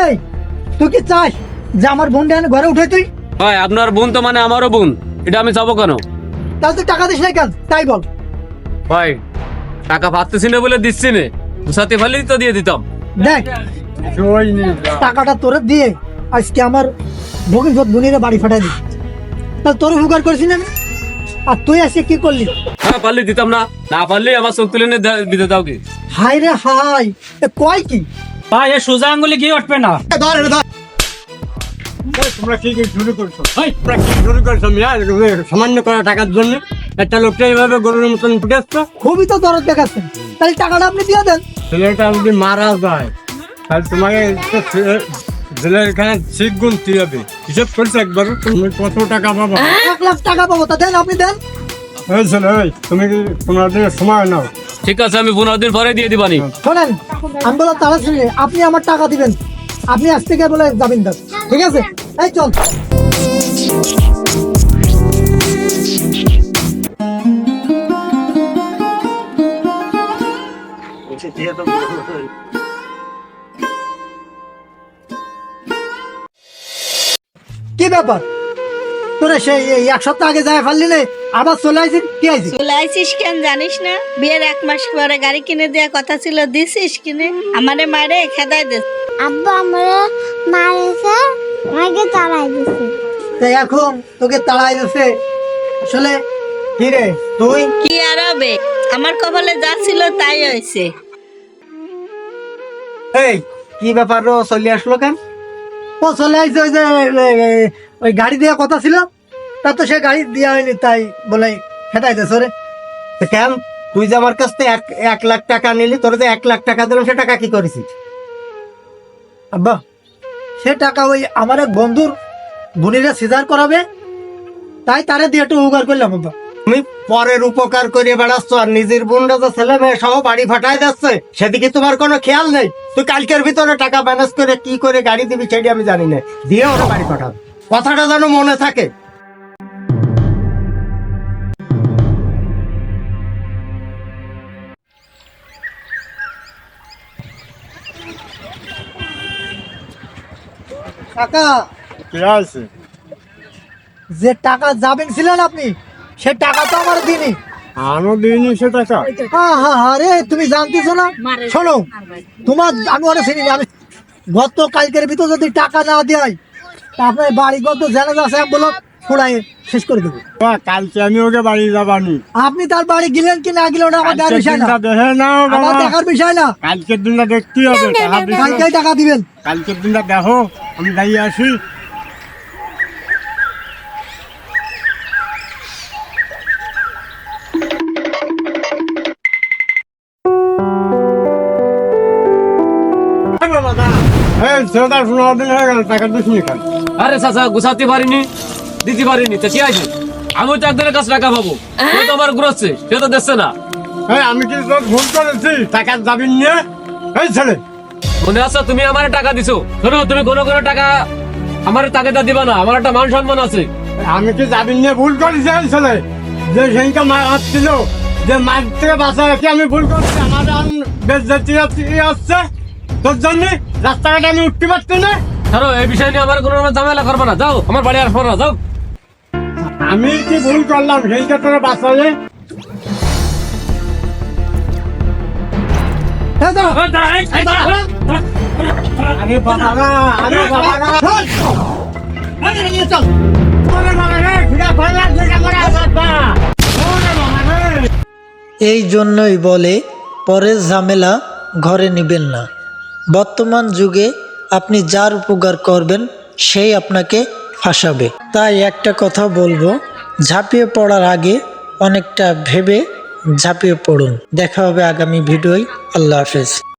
এই তুই কি চাস যে আমার বোনটা এনে ঘরে উঠে তুই? ভাই আপনার বোন তো মানে আমারও বোন, এটা আমি যাবো কেন? তাহলে তুই টাকা দিস না কেন তাই বল। ভাই টাকা পাচ্ছি না বলে দিচ্ছি না, সাথে ভালোই তো দিয়ে দিতাম। দেখ টাকাটা তোরে দিয়ে আজকে আমার ভগিনপথ বোনের বাড়ি ফাটাই দি, তাহলে তোর উপকার করেছি না আমি? আর তুই আজকে কি করলি? হ্যাঁ পারলে দিতাম না, না পারলে আমার চোখ তুলে দিতে দাও কি? হাই রে হাই, এ কয় কি? ভাই এ সোজা আঙ্গুলি গিয়ে উঠবে না। তোমরা কি শুরু করছো? তোমরা কি শুরু করছো মিয়া? সামান্য করা টাকার জন্য একটা লোকটা এইভাবে গরুর মতন ফুটেছো। খুবই তো দরদ দেখাচ্ছেন, তাহলে টাকাটা আপনি দিয়ে দেন। ছেলেটা যদি মারা যায় তাহলে তোমাকে জেলের এখানে ঠিক গুনতে হবে। হিসেব করছো একবার তুমি কত টাকা পাবা? 1 লাখ টাকা পাবো, তা দেন, আপনি দেন। এই ছেলে এই তুমি কি 15 দিনের সময় নাও। ঠিক আছে আমি 15 দিন পরে দিয়ে দিবানি। শোনেন, আমি বলো তাড়াতাড়ি আপনি আমার টাকা দিবেন, আপনি আজ থেকে বলে জামিনদার, ঠিক আছে? এই চল। কি ব্যাপার তোরা সেই 1 সপ্তাহ আগে যায় ফেললি নে, আবার চলে আসিস? কি আইছিস? চলে আইসিস কেন জানিস না? বিয়ের 1 মাস পরে গাড়ি কিনে দেওয়ার কথা ছিল, দিছিস কিনে? আমারে মারে খেদাই দে। আব্বা আমারে মারেছে, আমাকে তাড়াই দিছে। তাই এখন তোকে তাড়াই দিচ্ছে আসলে কি রে তুই? কি আর হবে, আমার কপালে যা ছিল তাই হয়েছে। এই কি ব্যাপার রো চলে আসলো কেন? ও চলে আসছে ওই যে ওই গাড়ি দেওয়ার কথা ছিল, তা তো সে গাড়ি দেওয়া হয়নি, তাই বলে হেঁটাই দেছ রে। কেন তুই যে আমার কাছ থেকে 1 লাখ টাকা নিলি, তোর যে 1 লাখ টাকা দিলাম সে টাকা কি করেছিস? আব্বা সে টাকা ওই আমার এক বন্ধুর বোনেরা সিজার করাবে, তাই তারে দিয়ে একটু উপকার করলাম আব্বা। তুমি পরের উপকার করে বেড়াচ্ছ আর নিজের বোনরা যে ছেলে মেয়ে সহ বাড়ি ফাটাই যাচ্ছে সেদিকে তোমার কোনো খেয়াল নেই। তুই কালকের ভিতরে টাকা ম্যানেজ করে কি করে গাড়ি দিবি সেটি আমি জানি না, দিয়ে ওরা বাড়ি ফাটাবে। কথাটা যেন মনে থাকে। টাকা ঠিক আছে, যে টাকা যাবেন ছিলেন আপনি, সে টাকা তো আমার দিনই। আনো দিইনি সে টাকা। হ্যাঁ হ্যাঁ হ্যাঁ রে, তুমি জানতেছো না? শোনো, তোমার আমি অনেক চিনি না, আমি গত কালকের ভিতর যদি টাকা না দেয় তারপরে বাড়িগত জানাজা আছে বলো ফুড়াই শেষ করে দেবো। কালকে আমি ওকে বাড়ি যাবানি। আপনি তার বাড়ি গেলেন কি না গেলেন আমার দেখার বিষয় না, দেখে নাও আমার বাবা, দেখার বিষয় না। কালকের দিনটা দেখতেই হবে। কালকেই টাকা দিবেন। কালকের দিনটা দেখো, আমি দাঁড়িয়ে আসি। ছেলেটা 15 দিন হয়ে গেল, টাকা দিসনি কেন? আরে চাচা গুছাতে পারিনি, দিতে পারিনি, তো কি আছে? আমি তো একজনের কাছে টাকা পাবো, সে তো আমার ঘুরাচ্ছে, সে তো দিচ্ছে না। আমি কি তোর ভুল করেছি? টাকা যাবি নিয়ে এই ছেলে। মনে আছে তুমি আমার টাকা দিছো, শোনো তুমি কোনো কোনো টাকা আমার টাকাটা দিবা না, আমার একটা মান সম্মান আছে। আমি কি যাবি নিয়ে ভুল করেছি? এই ছেলে যে সেইটা মারছিল, যে মার থেকে বাঁচা রেখে আমি ভুল করছি, আমার বেজ্জতি আসছে তোর জন্য। রাস্তাঘাটে আমি উঠতে পারছি না। ধরো এই বিষয় নিয়ে আমার কোনো ঝামেলা করবে না, যাও আমার বাড়ি আসবো না, যাও। আমি কি ভুল করলাম সেইটা তোরা বাঁচালে? হ্যাঁ, দাঁড়াও। আরে বাবা না, আরে বাবা না। চল। ওরে বাবা রে, ঘুরে ফেলা জায়গা করে বাবা। ওরে বাবা রে। এই জন্যই বলে পরের ঝামেলা ঘরে নিবেন না। বর্তমান যুগে আপনি যার উপকার করবেন সেই আপনাকে ফাঁসাবে। তাই একটা কথা বলবো, ঝাঁপিয়ে পড়ার আগে অনেকটা ভেবে ঝাঁপিয়ে পড়ুন। দেখা হবে আগামী ভিডিওয়। আল্লাহ হাফেজ।